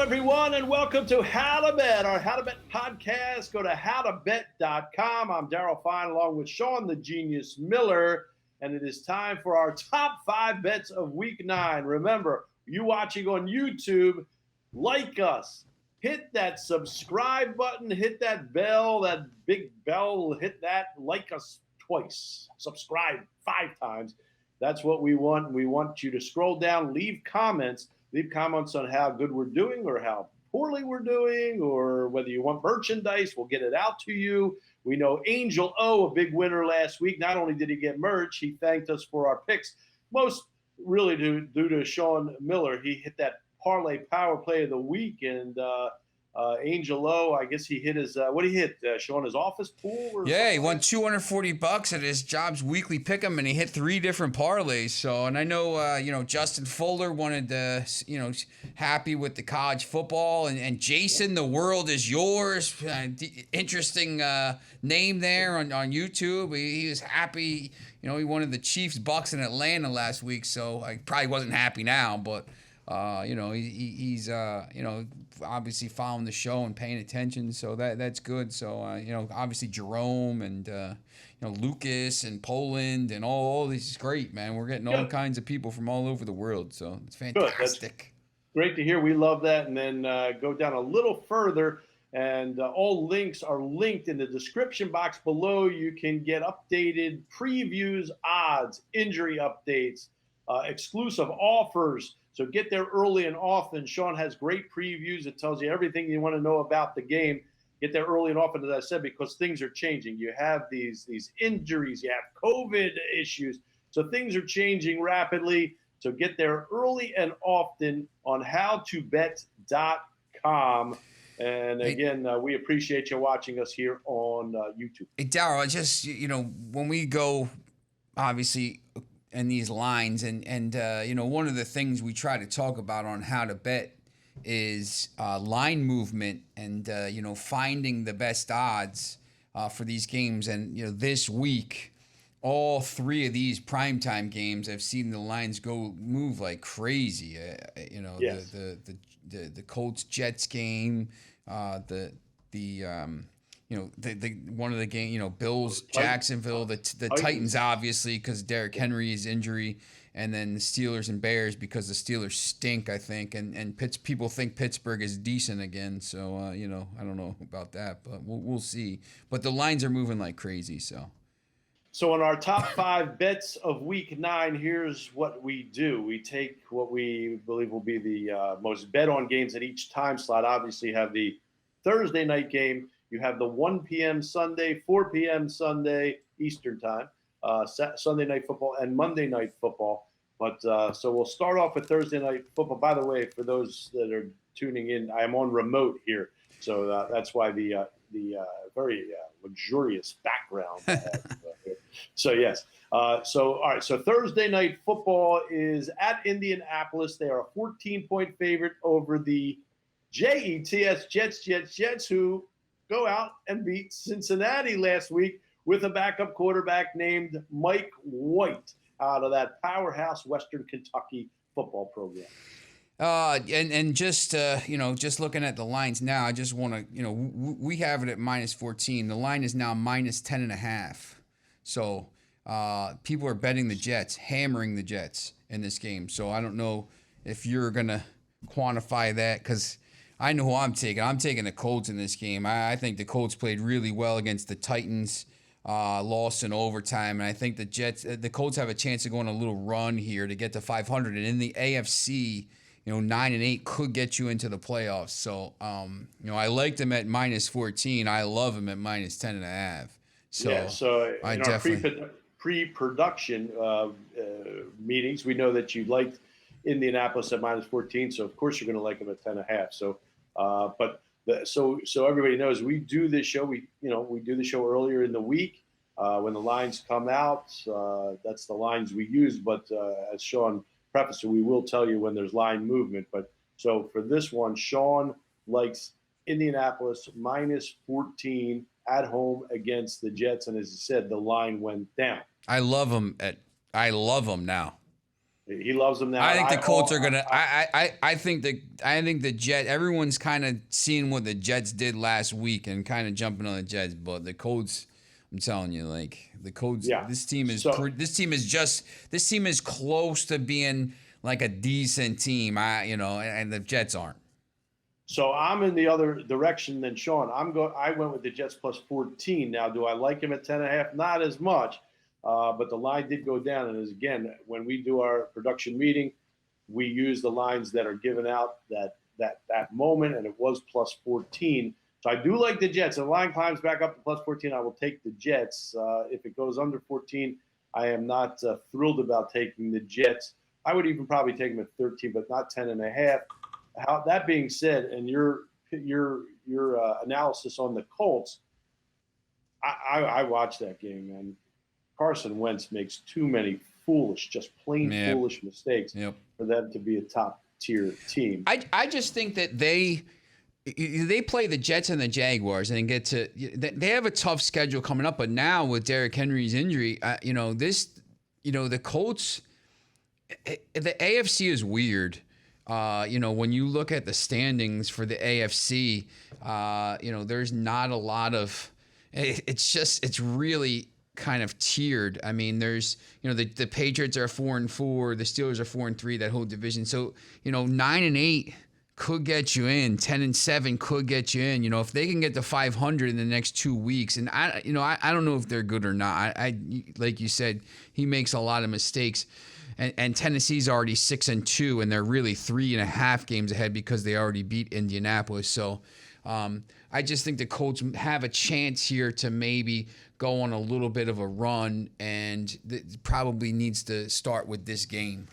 everyone, and welcome to How to Bet, our How to Bet podcast. Go to howtobet.com. I'm Daryl Sean, along with Sean the Genius Miller, and it is time for our top 5 bets of Week 9. Remember, you watching on YouTube, like us. Hit that subscribe button, hit that bell, that big bell, hit that, like us twice, subscribe 5 times. That's what we want. We want you to scroll down, leave comments on how good we're doing or how poorly we're doing, or whether you want merchandise, we'll get it out to you. We know Angel O, a big winner last week. Not only did he get merch, he thanked us for our picks. Most really due to Sean Miller. He hit that parlay power play of the week, and Angel O, I guess he hit his what did he hit, Sean, his office pool? Or yeah, he won $240 at his job's weekly pick'em, and he hit 3 different parlays. So, and I know, Justin Fuller wanted to, happy with the college football, and Jason, the world is yours. Interesting name there on YouTube. He was happy. He wanted the Chiefs Bucks in Atlanta last week, so I probably wasn't happy now, but. He's obviously following the show and paying attention, so that's good. So obviously Jerome and Lucas and Poland and all this is great, man. We're getting all kinds of people from all over the world, so it's fantastic. Great to hear. We love that. And then go down a little further, and all links are linked in the description box below. You can get updated previews, odds, injury updates, exclusive offers. So get there early and often. Sean has great previews. It tells you everything you want to know about the game. Get there early and often, as I said, because things are changing. You have these injuries. You have COVID issues. So things are changing rapidly. So get there early and often on howtobet.com. And again, we appreciate you watching us here on YouTube. Hey, Daryl, I just, when we go, obviously, and these lines and one of the things we try to talk about on How to Bet is line movement and finding the best odds for these games. And this week, all 3 of these primetime games, I've seen the lines move like crazy. Yes. The Colts Jets game, the one of the game, Bills, Jacksonville, the Titans, obviously, because Derrick Henry's injury, and then the Steelers and Bears because the Steelers stink, I think, and people think Pittsburgh is decent again. So, I don't know about that, but we'll see. But the lines are moving like crazy, so. So in our top 5 bets of Week 9, here's what we do. We take what we believe will be the most bet-on games at each time slot. Obviously, you have the Thursday night game. You have the 1 p.m. Sunday, 4 p.m. Sunday Eastern time, Sunday night football, and Monday night football. But so we'll start off with Thursday night football. By the way, for those that are tuning in, I am on remote here, so that's why the very luxurious background. So yes. So all right. So Thursday night football is at Indianapolis. They are a 14-point favorite over the Jets, who go out and beat Cincinnati last week with a backup quarterback named Mike White out of that powerhouse Western Kentucky football program. And just just looking at the lines now, I just want to, we have it at -14. The line is now -10.5. So people are betting the Jets, hammering the Jets in this game. So I don't know if you're gonna quantify that, because I know who I'm taking. I'm taking the Colts in this game. I think the Colts played really well against the Titans, lost in overtime, and I think the Colts have a chance to go on a little run here to get to 500. And in the AFC, 9-8 could get you into the playoffs. So, I liked them at -14. I love them at -10.5. So, yeah. So I in definitely our pre-production meetings, we know that you liked Indianapolis at -14, so of course you're going to like them at 10.5. So, so everybody knows we do this show. We do the show earlier in the week when the lines come out. That's the lines we use. But as Sean prefaced, we will tell you when there's line movement. But so for this one, Sean likes Indianapolis -14 at home against the Jets, and as he said, the line went down. I love them now. He loves them now. I think the Colts are gonna. I think the Jets. Everyone's kind of seeing what the Jets did last week and kind of jumping on the Jets, but the Colts. I'm telling you, like the Colts. Yeah. This team is close to being like a decent team. And the Jets aren't. So I'm in the other direction than Sean. I went with the Jets plus 14. Now, do I like him at 10.5? Not as much, but the line did go down. And as again, when we do our production meeting, we use the lines that are given out that moment, and it was plus 14. So I do like the Jets. If the line climbs back up to plus 14, I will take the Jets. If it goes under 14, I am not thrilled about taking the Jets. I would even probably take them at 13, but not 10.5. That being said, and your analysis on the Colts, I watched that game, and Carson Wentz makes too many foolish mistakes for them to be a top tier team. I just think that they play the Jets and the Jaguars and they have a tough schedule coming up. But now with Derrick Henry's injury, the Colts, the AFC is weird. When you look at the standings for the AFC, there's not a lot of. It's really kind of tiered. I mean, there's the Patriots are 4-4, the Steelers are 4-3, that whole division. So 9-8 could get you in, 10-7 could get you in. If they can get to 500 in the next 2 weeks, and I don't know if they're good or not. I like you said, he makes a lot of mistakes. And Tennessee's already 6-2, and they're really 3.5 games ahead because they already beat Indianapolis. So I just think the Colts have a chance here to maybe go on a little bit of a run, and it probably needs to start with this game.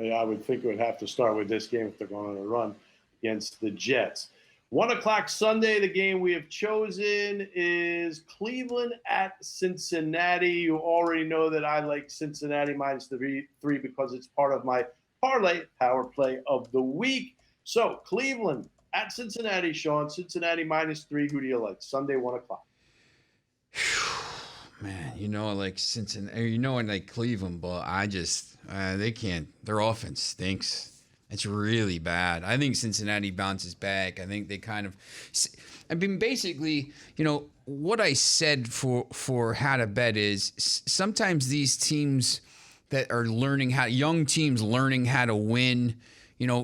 Yeah, I would think it would have to start with this game if they're going on a run against the Jets. 1:00 Sunday, the game we have chosen is Cleveland at Cincinnati. You already know that I like Cincinnati minus the 3 because it's part of my parlay power play of the week. So Cleveland at Cincinnati, Sean. Cincinnati minus 3. Who do you like? Sunday, 1:00. Man, I like Cincinnati. I like Cleveland, but I just they can't. Their offense stinks. It's really bad. I think Cincinnati bounces back. I think they basically, what I said for how to bet is sometimes these teams that are young teams learning how to win,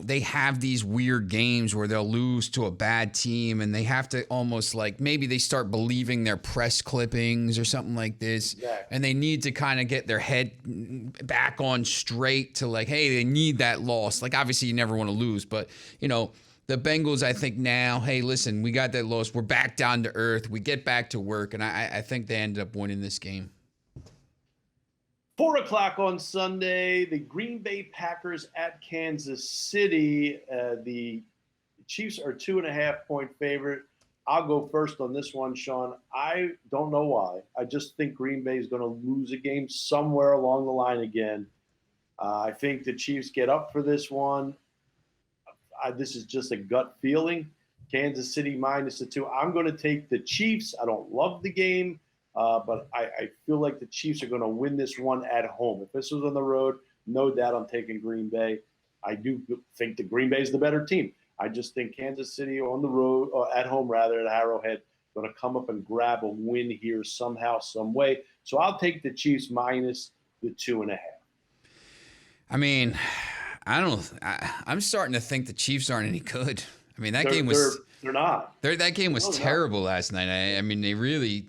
they have these weird games where they'll lose to a bad team and they have to almost like maybe they start believing their press clippings or something like this. Exactly. And they need to kind of get their head back on straight to like, hey, they need that loss. Like, obviously you never want to lose, but the Bengals, I think now, hey, listen, we got that loss. We're back down to earth. We get back to work. And I think they ended up winning this game. 4:00 on Sunday, the Green Bay Packers at Kansas City. The Chiefs are 2.5-point favorite. I'll go first on this one, Sean. I don't know why. I just think Green Bay is going to lose a game somewhere along the line again. I think the Chiefs get up for this one. This is just a gut feeling. Kansas City minus the 2. I'm going to take the Chiefs. I don't love the game. But I feel like the Chiefs are going to win this one at home. If this was on the road, no doubt I'm taking Green Bay. I do think the Green Bay is the better team. I just think Kansas City on the road, or at home rather, at Arrowhead, going to come up and grab a win here somehow, some way. So I'll take the Chiefs minus the 2.5. I mean, I'm starting to think the Chiefs aren't any good. I mean, that game was they're not. That game was terrible last night. I mean, they really.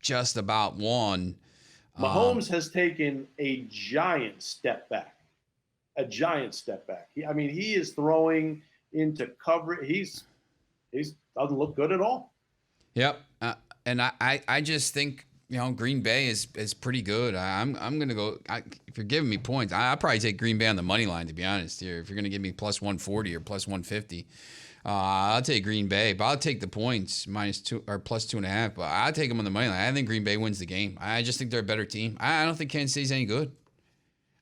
Just about won. Mahomes has taken a giant step back. He is throwing into cover. He's doesn't look good at all. Yep. And I just think, Green Bay is pretty good. I'm going to go, if you're giving me points, I'll probably take Green Bay on the money line, to be honest here. If you're going to give me plus 140 or plus 150. I'll take Green Bay, but I'll take the points minus 2 or plus 2.5. But I'll take them on the money line. I think Green Bay wins the game. I just think they're a better team. I don't think Kansas City's any good.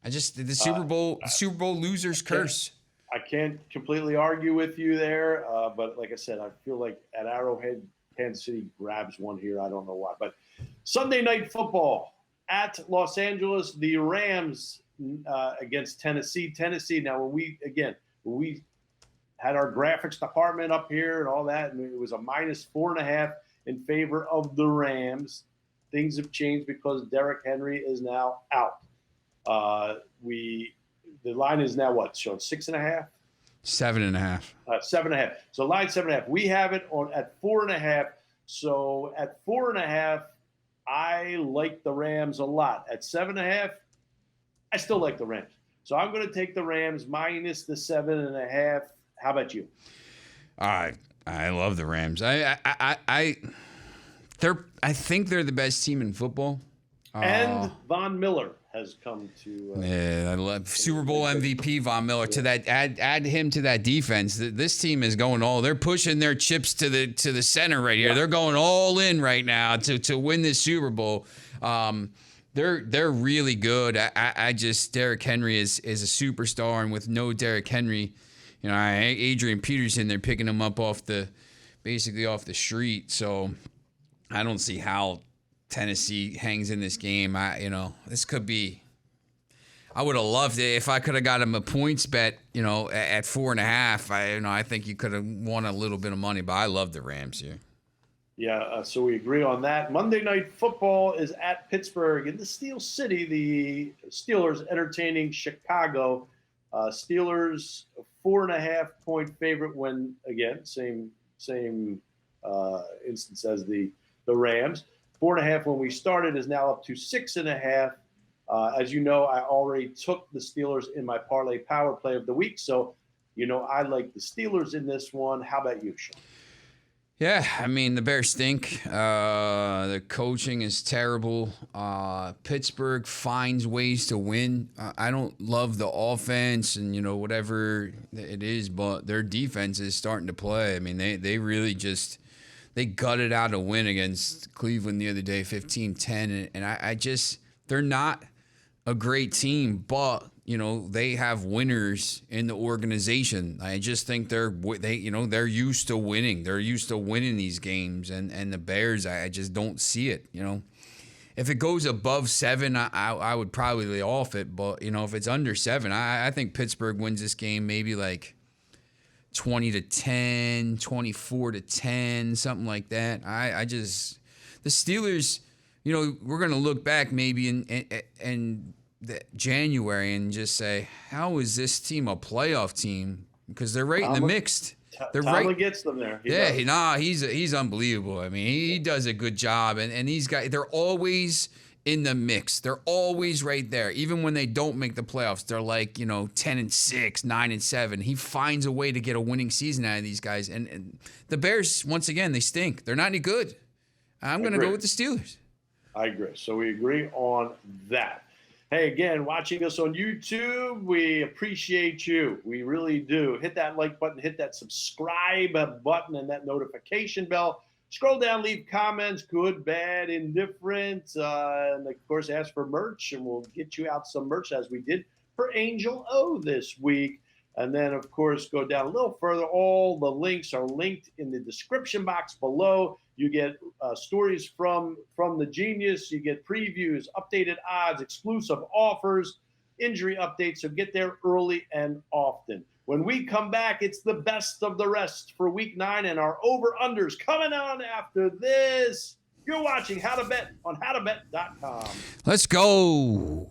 The Super Bowl losers curse. I can't completely argue with you there, but like I said, I feel like at Arrowhead, Kansas City grabs one here. I don't know why, but Sunday Night Football at Los Angeles, the Rams against Tennessee. Tennessee. Now, when we had our graphics department up here and all that, and it was a -4.5 in favor of the Rams. Things have changed because Derrick Henry is now out. The line is now what, Sean? 6.5? 7.5. 7.5. So line 7.5. We have it at 4.5. So at 4.5, I like the Rams a lot. At 7.5, I still like the Rams. So I'm going to take the Rams minus the 7.5. How about you? I love the Rams. I think they're the best team in football. And Von Miller has come to. I love Super Bowl MVP Von Miller. To that, add him to that defense. This team is going all. They're pushing their chips to the center right here. Yeah. They're going all in right now to win this Super Bowl. They're really good. I just Derrick Henry is a superstar, and with no Derrick Henry, Adrian Peterson, they're picking him up basically off the street. So I don't see how Tennessee hangs in this game. This could be. I would have loved it if I could have got him a points bet. At 4.5. I think you could have won a little bit of money. But I love the Rams here. Yeah, so we agree on that. Monday Night Football is at Pittsburgh in the Steel City. The Steelers entertaining Chicago. Steelers 4.5-point favorite when, again, same instance as the Rams. 4.5 when we started is now up to 6.5. As you know, I already took the Steelers in my parlay power play of the week. So, I like the Steelers in this one. How about you, Sean? Yeah, the Bears stink. The coaching is terrible. Pittsburgh finds ways to win. I don't love the offense and, whatever it is, but their defense is starting to play. They really just – they gutted out a win against Cleveland the other day, 15-10. And they're not a great team, but – they have winners in the organization. I just think they're used to winning. They're used to winning these games, and the Bears, I just don't see it. If it goes above 7, I would probably lay off it. But if it's under 7, I think Pittsburgh wins this game maybe like 20-10, 24-10, something like that. The Steelers, we're gonna look back maybe in January and just say, how is this team a playoff team? Because they're right in the mixed. They're Tomlin gets them there. He's unbelievable. he does a good job, and these guys, they're always in the mix. They're always right there, even when they don't make the playoffs. They're like 10-6, 9-7. He finds a way to get a winning season out of these guys, and the Bears, once again, they stink. They're not any good. I'm going to go with the Steelers. I agree. So we agree on that. Hey, again, watching us on YouTube, we appreciate you. We really do. Hit that like button, hit that subscribe button, and that notification bell. Scroll down, leave comments, good, bad, indifferent, and, of course, ask for merch, and we'll get you out some merch as we did for Angel O this week. And then, of course, go down a little further. All the links are linked in the description box below. You get stories from the Genius. You get previews, updated odds, exclusive offers, injury updates. So get there early and often. When we come back, it's the best of the rest for Week 9 and our over-unders coming on after this. You're watching How to Bet on howtobet.com. Let's go.